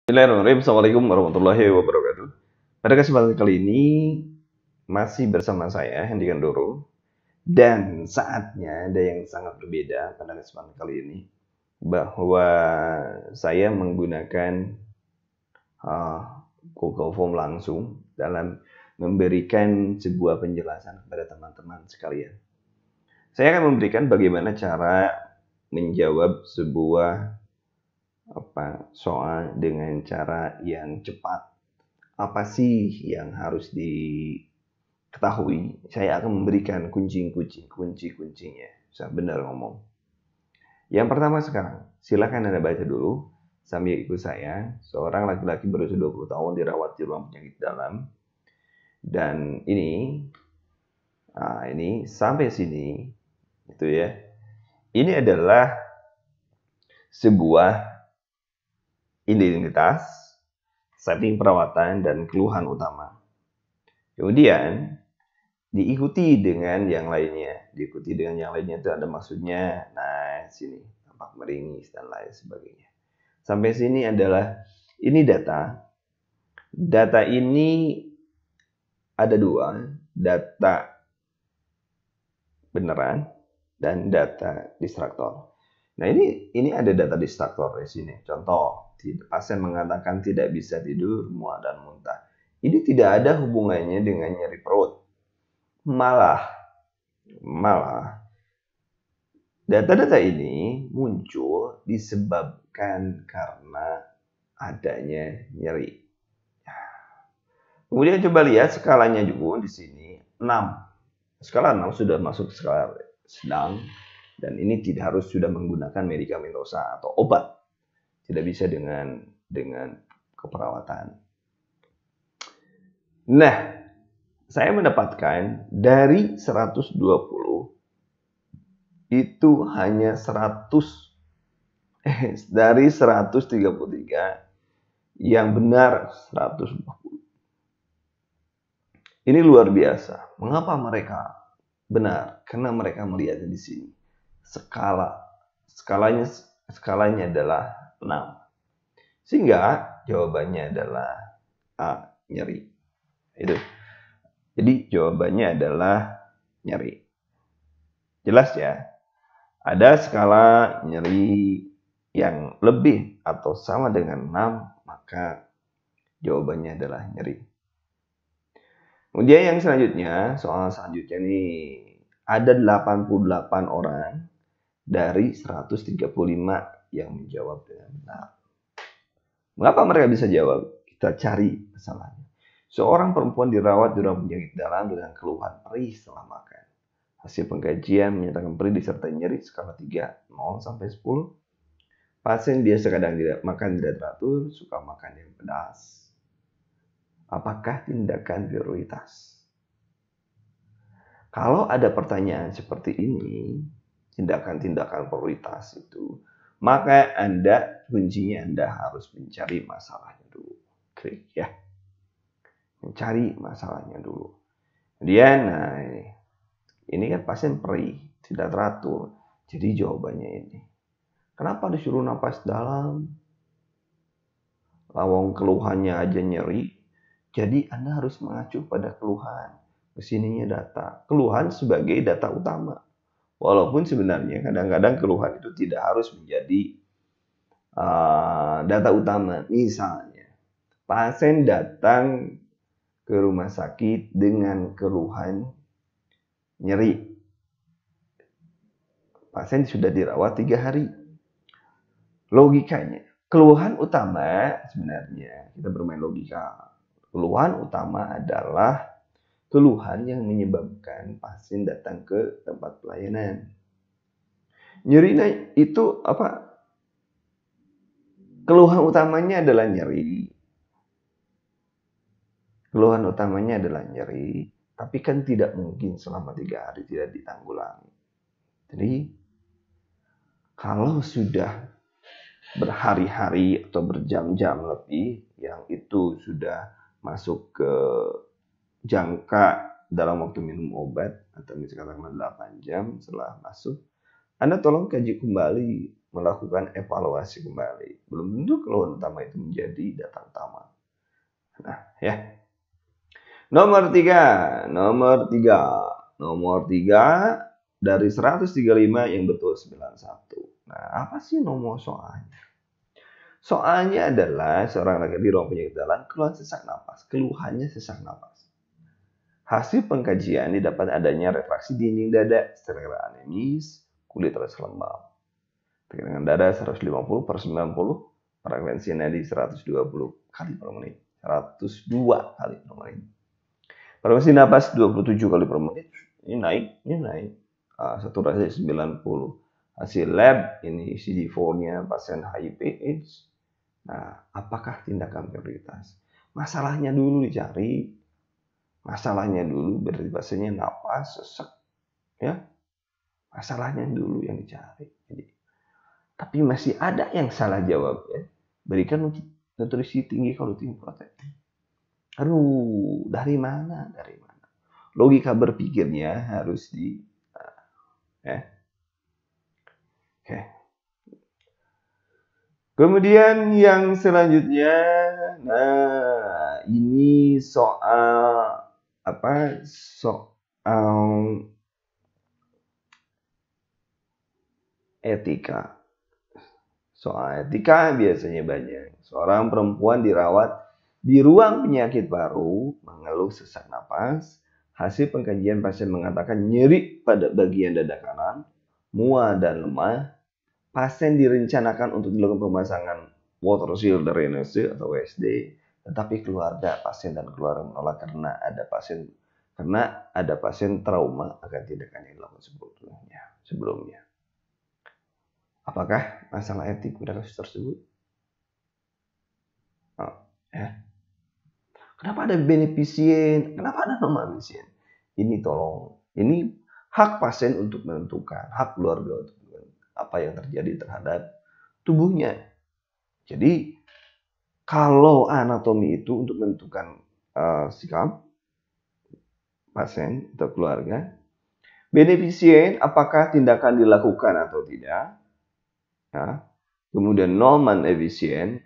Bismillahirrahmanirrahim. Assalamualaikum warahmatullahi wabarakatuh. Pada kesempatan kali ini masih bersama saya Hendy Gandoro, dan saatnya ada yang sangat berbeda pada kesempatan kali ini, bahwa saya menggunakan uh, Google Form langsung dalam memberikan sebuah penjelasan kepada teman-teman sekalian. Saya akan memberikan bagaimana cara menjawab sebuah soal dengan cara yang cepat. Apa sih yang harus diketahui? Saya akan memberikan kunci-kuncinya. Saya benar ngomong. Yang pertama sekarang, silakan Anda baca dulu sambil ikut saya. Seorang laki-laki berusia 20 tahun dirawat di ruang penyakit dalam. Dan ini sampai sini itu ya. Ini adalah sebuah identitas, setting perawatan, dan keluhan utama. Kemudian diikuti dengan yang lainnya. Diikuti dengan yang lainnya itu ada maksudnya. Nah, sini tampak meringis dan lain sebagainya. Sampai sini adalah ini data. Data ini ada dua, data beneran dan data distraktor. Nah, ini ada data distraktor di sini. Contoh, pasien mengatakan tidak bisa tidur, mual dan muntah. Ini tidak ada hubungannya dengan nyeri perut. Malah data-data ini muncul disebabkan karena adanya nyeri. Kemudian coba lihat skalanya juga di sini 6. Skala 6 sudah masuk skala sedang, dan ini tidak harus sudah menggunakan medikamentosa atau obat. Tidak bisa dengan keperawatan. Nah, saya mendapatkan dari 120 itu hanya 100 dari 133 yang benar 120. Ini luar biasa. Mengapa mereka benar? Karena mereka melihatnya di sini. Skalanya adalah 6. Sehingga jawabannya adalah A, nyeri. Itu. Jadi jawabannya adalah nyeri. Jelas ya? Ada skala nyeri yang lebih atau sama dengan 6, maka jawabannya adalah nyeri. Kemudian yang selanjutnya, soal selanjutnya nih, ada 88 orang dari 135 yang menjawab dengan benar. Mengapa mereka bisa jawab? Kita cari masalahnya. Seorang perempuan dirawat di ruang penyakit dalam dengan keluhan perih setelah makan. Hasil pengkajian menyatakan perih disertai nyeri skala 3, 0 sampai 10. Pasien biasa kadang tidak makan tidak teratur, suka makan yang pedas. Apakah tindakan prioritas? Kalau ada pertanyaan seperti ini, tindakan-tindakan prioritas itu, maka kuncinya Anda harus mencari masalahnya dulu. Klik ya. Mencari masalahnya dulu. Kemudian, ini kan pasien perih, tidak teratur. Jadi jawabannya ini. Kenapa disuruh napas dalam? Lawang keluhannya aja nyeri. Jadi Anda harus mengacu pada keluhan. Kesininya data. Keluhan sebagai data utama. Walaupun sebenarnya kadang-kadang keluhan itu tidak harus menjadi data utama. Misalnya, pasien datang ke rumah sakit dengan keluhan nyeri. Pasien sudah dirawat 3 hari. Logikanya, keluhan utama sebenarnya, kita bermain logika. Keluhan utama adalah keluhan yang menyebabkan pasien datang ke tempat pelayanan. Nyeri itu apa? Keluhan utamanya adalah nyeri. Keluhan utamanya adalah nyeri, tapi kan tidak mungkin selama 3 hari tidak ditanggulangi. Jadi, kalau sudah berhari-hari atau berjam-jam lebih, yang itu sudah masuk ke jangka dalam waktu minum obat, atau misalkan 8 jam setelah masuk, Anda tolong kaji kembali melakukan evaluasi kembali. Belum tentu keluhan utama itu menjadi data utama. Nah, ya. Nomor tiga dari 135 yang betul 91. Nah, apa sih nomor soalnya? Soalnya adalah seorang laki di ruang penyakit dalam keluhan sesak napas. Keluhannya sesak napas. Hasil pengkajian didapat adanya retraksi dinding dada, secara anemis, kulit terasa lembab. Tekanan dada 150/90, frekuensi nadi 120 kali per menit. 102 kali per menit. Frekuensi napas 27 kali per menit. Ini naik. Saturasi 90. Hasil lab ini CD4-nya pasien HIV/AIDS. Nah, apakah tindakan prioritas? Masalahnya dulu dicari. Masalahnya dulu berarti pasiennya napas sesak, ya. Masalahnya dulu yang dicari. Jadi, tapi masih ada yang salah jawab, ya. Berikan nutrisi tinggi kalau tinggi protein. Aduh, dari mana? Logika berpikirnya harus ya. Oke. Kemudian yang selanjutnya, nah ini soal apa? Soal etika. Soal etika biasanya banyak. Seorang perempuan dirawat di ruang penyakit baru, mengeluh sesak napas. Hasil pengkajian pasien mengatakan nyeri pada bagian dada kanan, mual dan lemah. Pasien direncanakan untuk dilakukan pemasangan water shield drainage atau WSD, tetapi keluarga pasien dan keluarga menolak karena ada pasien trauma akan tindakan yang dilakukan sebelumnya. Apakah masalah etik pada kasus tersebut? Ya. Kenapa ada beneficient? Kenapa ada non beneficient? Ini hak pasien untuk menentukan, hak keluarga untuk menentukan apa yang terjadi terhadap tubuhnya. Jadi kalau anatomi itu untuk menentukan sikap pasien atau keluarga, beneficient apakah tindakan dilakukan atau tidak? Ya. Kemudian non-efficient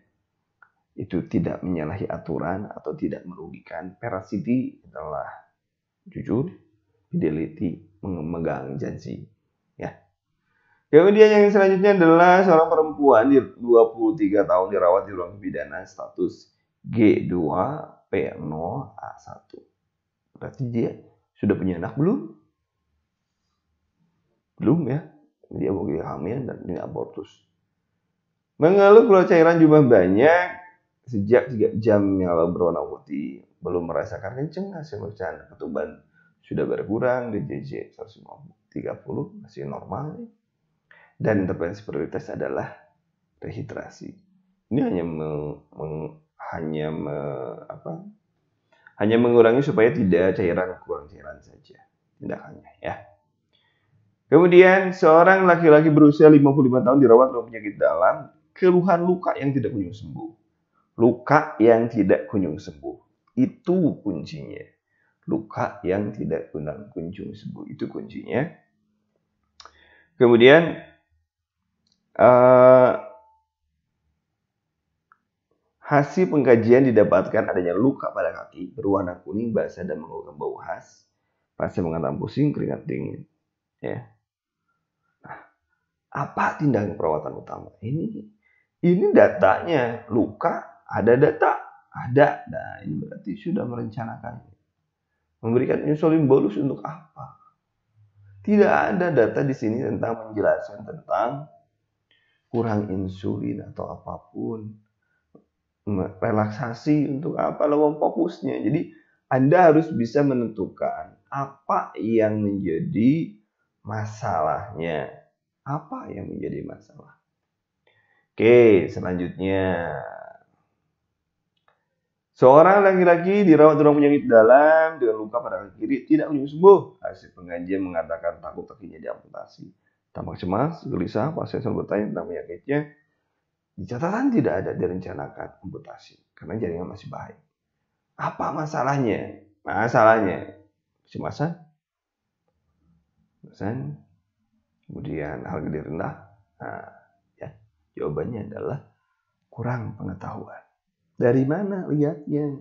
itu tidak menyalahi aturan atau tidak merugikan. Veracity adalah jujur, fidelity memegang janji. Ya. Kemudian yang selanjutnya adalah seorang perempuan di 23 tahun dirawat di ruang pidana status G2 P0 A1. Berarti dia sudah punya anak belum? Belum ya. Dia mungkin hamil dan ini abortus. Mengeluh keluar cairan jumlah banyak sejak 3 jam yang lalu berwarna putih. Belum merasakan kenceng hasil pemeriksaan ketuban sudah berkurang, DJJ 130 masih normal. Dan intervensi prioritas adalah rehidrasi. Ini hanya mengurangi supaya tidak kurang cairan saja tindakannya, ya. Kemudian seorang laki-laki berusia 55 tahun dirawat ruang penyakit dalam, keluhan luka yang tidak kunjung sembuh. Luka yang tidak kunjung sembuh. Itu kuncinya. Luka yang tidak kunjung sembuh. Itu kuncinya. Kemudian hasil pengkajian didapatkan adanya luka pada kaki berwarna kuning basah dan mengeluarkan bau khas. Pasien mengatakan pusing, keringat dingin. Ya. Nah, apa tindakan perawatan utama? Ini datanya, luka, ada data, ada. Nah, ini berarti sudah merencanakan. Memberikan insulin bolus untuk apa? Tidak ada data di sini tentang menjelaskan tentang kurang insulin atau apapun. Relaksasi untuk apa? Lawan fokusnya. Jadi Anda harus bisa menentukan apa yang menjadi masalahnya. Apa yang menjadi masalah? Oke, selanjutnya. Seorang laki-laki dirawat di ruang penyakit dalam dengan luka pada kaki kiri tidak kunjung sembuh. Hasil pengkajian mengatakan takut kakinya diamputasi. Tampak cemas, gelisah, pasien selalu bertanya tentang penyakitnya. Di catatan tidak ada direncanakan amputasi karena jaringan masih baik. Apa masalahnya? Masalahnya kecemasan, kemudian harga diri rendah. Nah, Jawabannya adalah kurang pengetahuan. Dari mana lihatnya?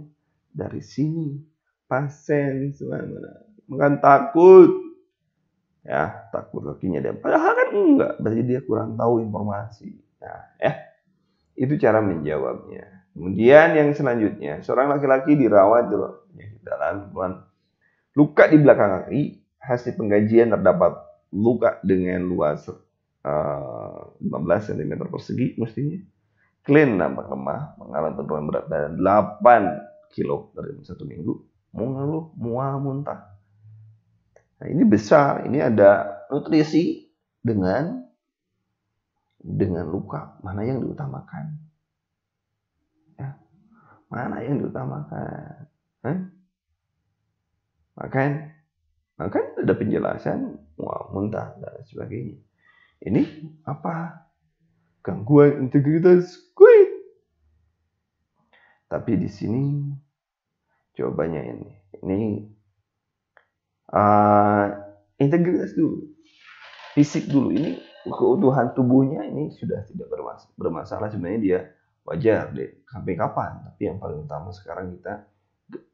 Dari sini. Pasien semana. Bukan takut. Ya, takut kakinya dia. Padahal kan enggak. Berarti dia kurang tahu informasi. Nah, itu cara menjawabnya. Kemudian yang selanjutnya, seorang laki-laki dirawat di penyakit dalam luka di belakang kaki. Hasil pengkajian terdapat luka dengan luas 15 cm persegi mestinya. Clean nampak lemah, mengalami penurunan berat badan 8 kilo dari 1 minggu. Mengeluh, mual, muntah. Nah, ini besar, ini ada nutrisi dengan luka. Mana yang diutamakan? Ya, mana yang diutamakan? Makan ada penjelasan, mual, muntah dan sebagainya. Ini apa? Gangguan integritas kulit. Tapi di sini jawabannya ini integritas dulu, fisik dulu. Ini keutuhan tubuhnya ini sudah tidak bermasalah. Sebenarnya dia wajar deh. Sampai kapan? Tapi yang paling utama sekarang kita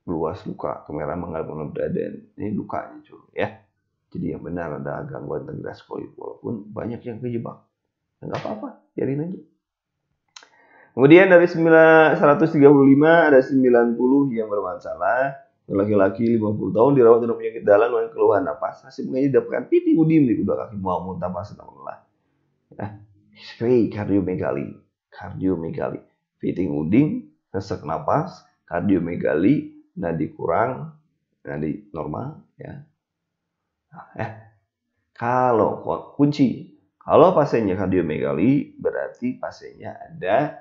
luas luka, kemerahan mengalami badan. Ini lukanya cuy ya. Jadi yang benar ada gangguan integritas kulit, walaupun banyak yang kejebak. Enggak apa-apa, biarin aja. Kemudian dari 135 ada 90 yang bermasalah. Laki-laki 50 tahun dirawat dengan penyakit dalam dengan keluhan napas. Hasil pengajian didapatkan piting udim di kedua kaki, mual, muntah, pas dan lelah. Kardiomegali, piting uding, sesak napas, kardiomegali, nadi kurang, nadi normal, ya. Kalau kunci, kalau pasiennya kardiomegali, berarti pasiennya ada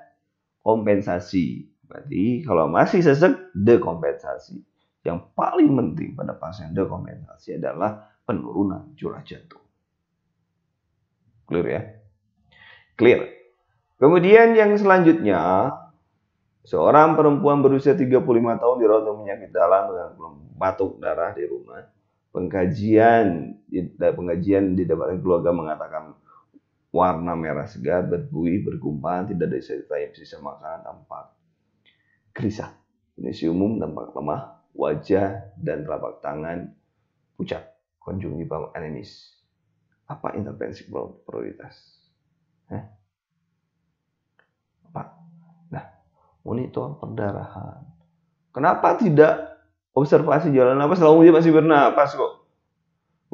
kompensasi. Berarti kalau masih sesak, dekompensasi. Yang paling penting pada pasien dekompensasi adalah penurunan curah jantung. Clear ya? Clear. Kemudian yang selanjutnya, seorang perempuan berusia 35 tahun dirawat dengan penyakit dalam dengan batuk darah di rumah. Pengkajian didapatkan keluarga mengatakan warna merah segar, berbuih, bergumpalan, tidak ada sisa makanan, tampak gelisah. Kondisi umum tampak lemah, wajah dan telapak tangan pucat, konjungtival anemis. Apa intervensi prioritas? Apa? Nah, monitor perdarahan. Kenapa tidak observasi jalan napas selama dia masih bernapas kok?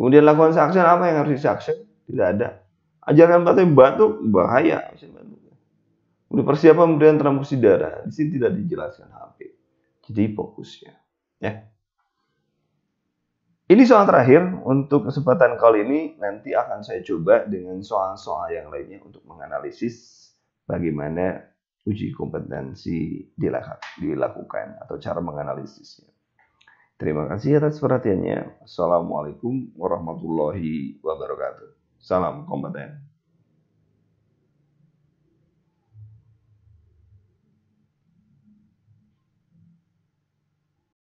Kemudian lakukan suction, apa yang harus di-suction? Tidak ada. Ajarkan pasien batuk, bahaya. Udah persiapan pemberian transfusi darah. Di sini tidak dijelaskan HP. Jadi fokusnya. Ya. Ini soal terakhir untuk kesempatan kali ini. Nanti akan saya coba dengan soal-soal yang lainnya untuk menganalisis bagaimana uji kompetensi dilakukan atau cara menganalisisnya. Terima kasih atas perhatiannya. Assalamualaikum warahmatullahi wabarakatuh. Salam kompeten.